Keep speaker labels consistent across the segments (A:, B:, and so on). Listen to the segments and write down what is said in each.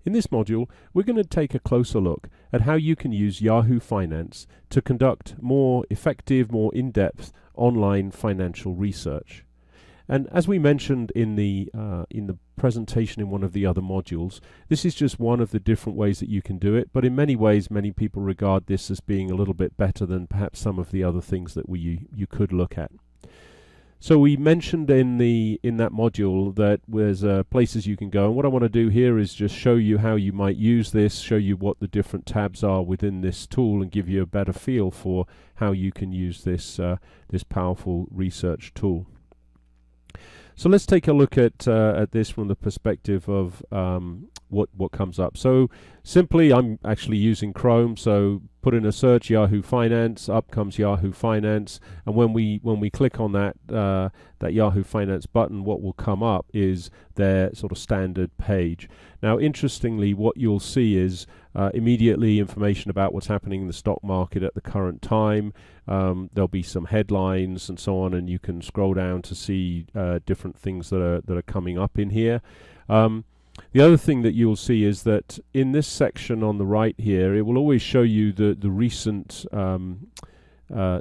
A: In this module, we're going to take a closer look at how you can use Yahoo Finance to conduct more effective, more in-depth online financial research. And as we mentioned in the presentation in one of the other modules, this is just one of the different ways that you can do it, but in many ways many people regard this as being a little bit better than perhaps some of the other things that you could look at. So we mentioned in that module that there's places you can go, and what I want to do here is just show you how you might use this, show you what the different tabs are within this tool, and give you a better feel for how you can use this this powerful research tool. So let's take a look at this from the perspective of what comes up. So simply, I'm actually using Chrome, so put in a search Yahoo Finance, up comes Yahoo Finance, and when we click on that Yahoo Finance button, what will come up is their sort of standard page. Now interestingly, what you'll see is immediately information about what's happening in the stock market at the current time. There'll be some headlines and so on, and you can scroll down to see different things that are coming up in here. The other thing that you'll see is that in this section on the right here, it will always show you the recent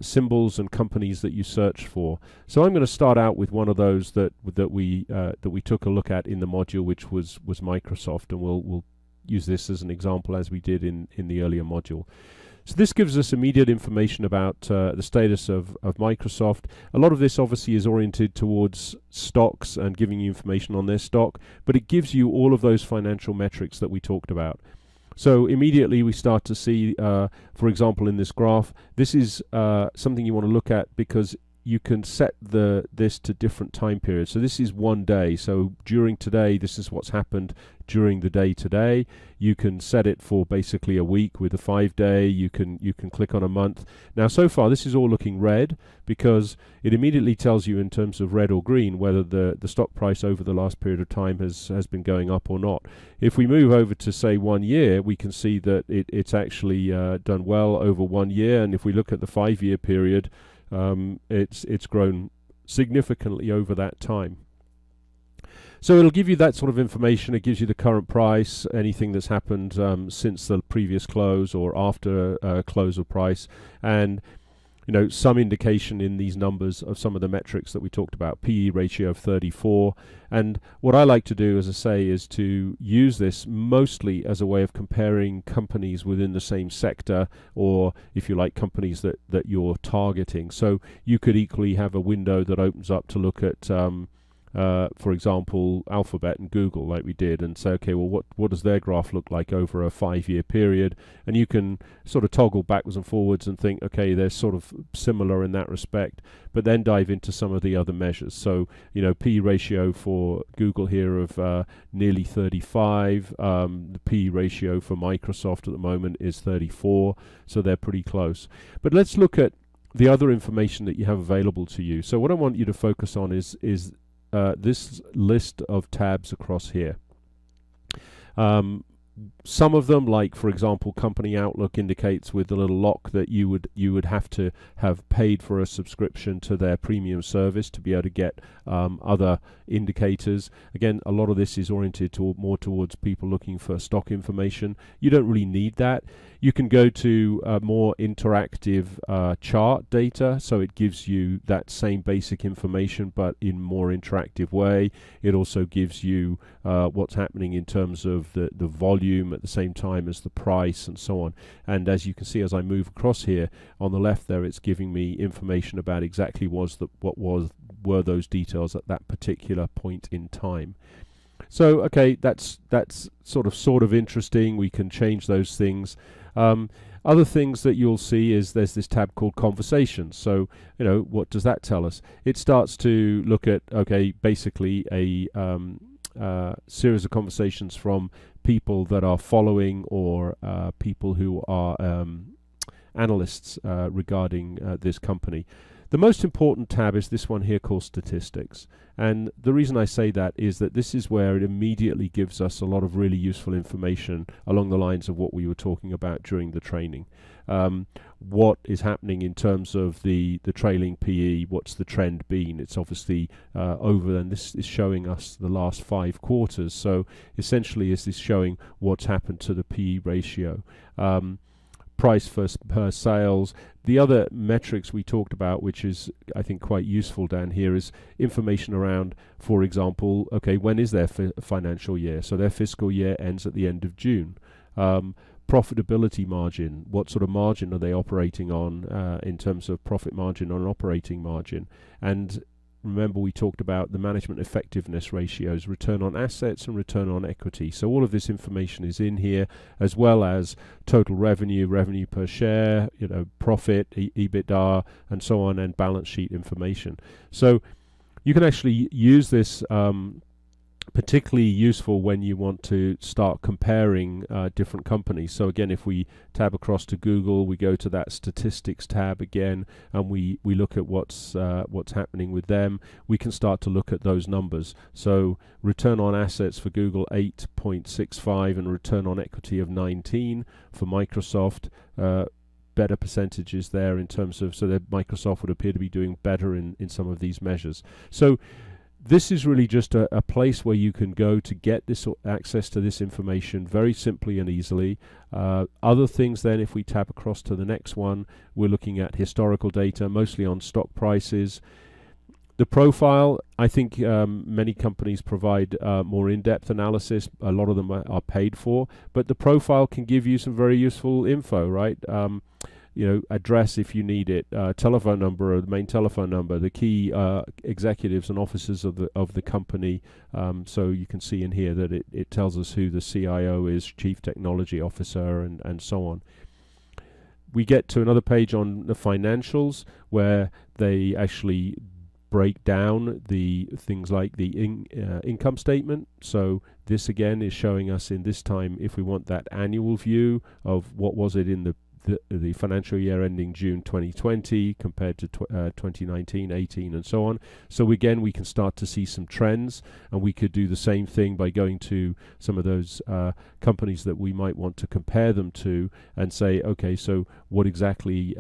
A: symbols and companies that you search for. So I'm going to start out with one of those that we took a look at in the module, which was Microsoft, and we'll use this as an example as we did in the earlier module. So this gives us immediate information about the status of Microsoft. A lot of this obviously is oriented towards stocks and giving you information on their stock, but it gives you all of those financial metrics that we talked about. So immediately we start to see, for example, in this graph, this is something you want to look at because you can set this to different time periods. So this is one day. So during today, this is what's happened during the day today. You can set it for basically a week with a 5-day. You can click on a month. Now so far this is all looking red because it immediately tells you in terms of red or green whether the stock price over the last period of time has been going up or not. If we move over to say 1 year, we can see that it's actually done well over 1 year, and if we look at the 5-year period, it's grown significantly over that time. So it'll give you that sort of information. It gives you the current price, anything that's happened since the previous close or after close of price, and some indication in these numbers of some of the metrics that we talked about. PE ratio of 34, and what I like to do, as I say, is to use this mostly as a way of comparing companies within the same sector, or if you like, companies that you're targeting. So you could equally have a window that opens up to look at for example, Alphabet and Google, like we did, and say, okay, well, what does their graph look like over a 5-year period? And you can sort of toggle backwards and forwards and think, okay, they're sort of similar in that respect, but then dive into some of the other measures. So, P ratio for Google here of nearly 35. The P ratio for Microsoft at the moment is 34, so they're pretty close. But let's look at the other information that you have available to you. So what I want you to focus on is this list of tabs across here. Some of them, like for example, Company Outlook, indicates with the little lock that you would have to have paid for a subscription to their premium service to be able to get other indicators. Again, a lot of this is oriented more towards people looking for stock information. You don't really need that. You can go to more interactive chart data, so it gives you that same basic information but in more interactive way. It also gives you what's happening in terms of the volume at the same time as the price and so on. And as you can see, as I move across here on the left there, it's giving me information about exactly were those details at that particular point in time. So okay, that's sort of interesting. We can change those things. Other things that you'll see is there's this tab called Conversations. So what does that tell us? It starts to look at, okay, basically a series of conversations from people that are following or people who are analysts regarding this company. The most important tab is this one here called Statistics, and the reason I say that is that this is where it immediately gives us a lot of really useful information along the lines of what we were talking about during the training. what is happening in terms of the trailing PE, what's the trend been. It's obviously over, and this is showing us the last 5 quarters. So essentially, is this showing what's happened to the PE ratio. Price per sales. The other metrics we talked about, which is I think quite useful down here, is information around, for example, okay, when is their financial year? So their fiscal year ends at the end of June. Profitability margin, what sort of margin are they operating on in terms of profit margin on operating margin? And remember, we talked about the management effectiveness ratios, return on assets and return on equity. So all of this information is in here, as well as total revenue, revenue per share, profit, EBITDA, and so on, and balance sheet information. So you can actually use this, particularly useful when you want to start comparing different companies. So again, if we tab across to Google, we go to that statistics tab again, and we look at what's happening with them. We can start to look at those numbers. So return on assets for Google 8.65 and return on equity of 19 for Microsoft. Better percentages there in terms of, so that Microsoft would appear to be doing better in some of these measures. So this is really just a place where you can go to get this access to this information very simply and easily. Other things then, if we tab across to the next one, we're looking at historical data, mostly on stock prices. The profile, I think many companies provide more in-depth analysis. A lot of them are paid for, but the profile can give you some very useful info, right? Address if you need it, telephone number, or the main telephone number, the key executives and officers of the company. So you can see in here that it tells us who the CIO is, Chief Technology Officer, and so on. We get to another page on the financials, where they actually break down the things like the income statement. So this again is showing us in this time, if we want that annual view of what was it in the financial year ending June 2020 compared to 2019, 18, and so on. So again, we can start to see some trends, and we could do the same thing by going to some of those companies that we might want to compare them to and say, okay, so what exactly,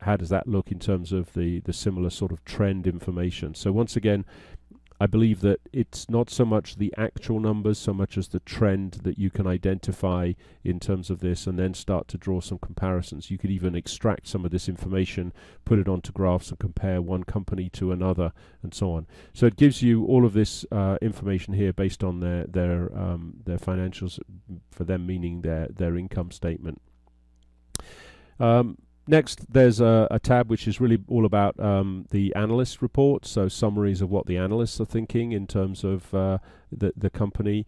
A: how does that look in terms of the similar sort of trend information? So once again, I believe that it's not so much the actual numbers so much as the trend that you can identify in terms of this, and then start to draw some comparisons. You could even extract some of this information, put it onto graphs, and compare one company to another, and so on. So it gives you all of this information here based on their financials, for them meaning their income statement. Next, there's a tab which is really all about the analyst reports, so summaries of what the analysts are thinking in terms of the company.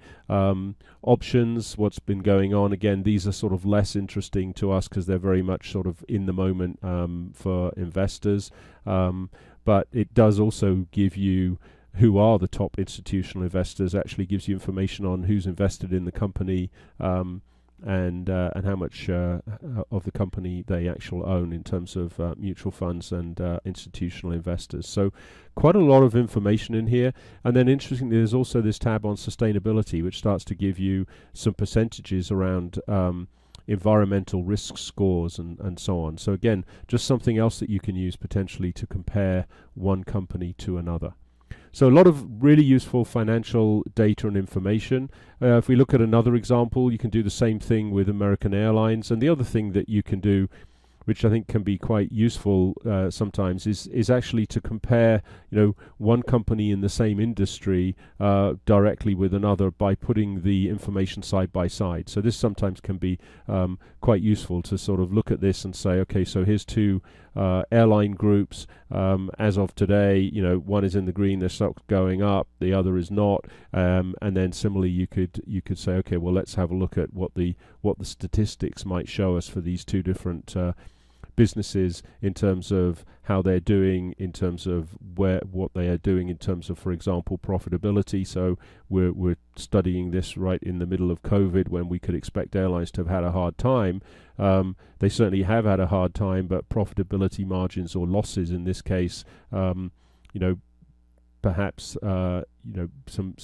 A: Options, what's been going on. Again, these are sort of less interesting to us because they're very much sort of in the moment for investors. But it does also give you who are the top institutional investors, actually gives you information on who's invested in the company, and how much of the company they actually own in terms of mutual funds and institutional investors. So quite a lot of information in here. And then interestingly, there's also this tab on sustainability, which starts to give you some percentages around environmental risk scores and so on. So again, just something else that you can use potentially to compare one company to another. So a lot of really useful financial data and information. If we look at another example, you can do the same thing with American Airlines. And the other thing that you can do, which I think can be quite useful sometimes, is actually to compare, one company in the same industry directly with another by putting the information side by side. So this sometimes can be quite useful to sort of look at this and say, okay, so here's two airline groups. As of today, one is in the green, their stock's going up, the other is not. And then similarly, you could say, okay, well, let's have a look at what the statistics might show us for these two different businesses in terms of how they're doing, in terms of what they are doing in terms of, for example, profitability. So we're studying this right in the middle of COVID, when we could expect airlines to have had a hard time. They certainly have had a hard time, but profitability margins, or losses in this case, perhaps some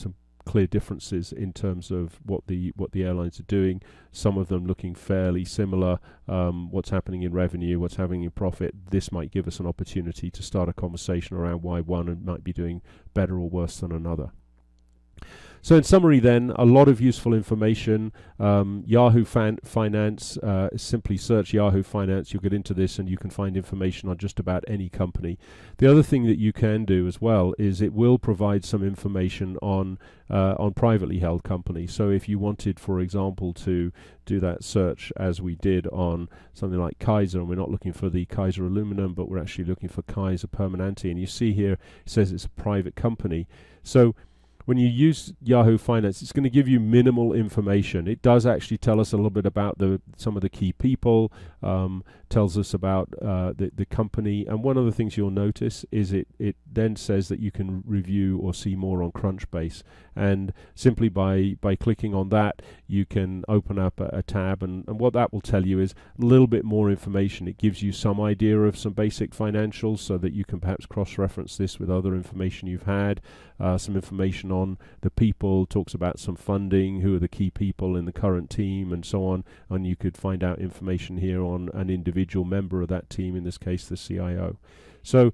A: clear differences in terms of what the airlines are doing. Some of them looking fairly similar. What's happening in revenue, what's happening in profit. This might give us an opportunity to start a conversation around why one might be doing better or worse than another. So in summary then, a lot of useful information. Yahoo Finance, simply search Yahoo Finance, you'll get into this and you can find information on just about any company. The other thing that you can do as well is it will provide some information on privately held companies. So if you wanted, for example, to do that search as we did on something like Kaiser, and we're not looking for the Kaiser aluminum, but we're actually looking for Kaiser Permanente, and you see here it says it's a private company. So when you use Yahoo Finance, it's going to give you minimal information. It does actually tell us a little bit about some of the key people, tells us about the company, and one of the things you'll notice is it then says that you can review or see more on Crunchbase, and simply by clicking on that you can open up a tab, and what that will tell you is a little bit more information. It gives you some idea of some basic financials so that you can perhaps cross-reference this with other information you've had, some information on the people, talks about some funding, who are the key people in the current team, and so on, and you could find out information here on an individual member of that team, in this case the CIO. So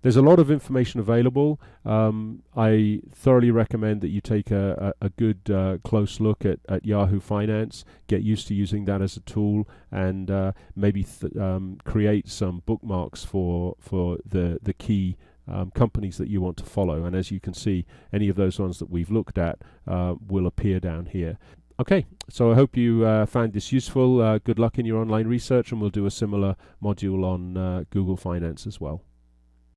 A: there's a lot of information available. I thoroughly recommend that you take a good close look at Yahoo Finance, get used to using that as a tool, and maybe create some bookmarks for the key companies that you want to follow. And as you can see, any of those ones that we've looked at will appear down here. Okay, so I hope you found this useful. Good luck in your online research, and we'll do a similar module on Google Finance as well.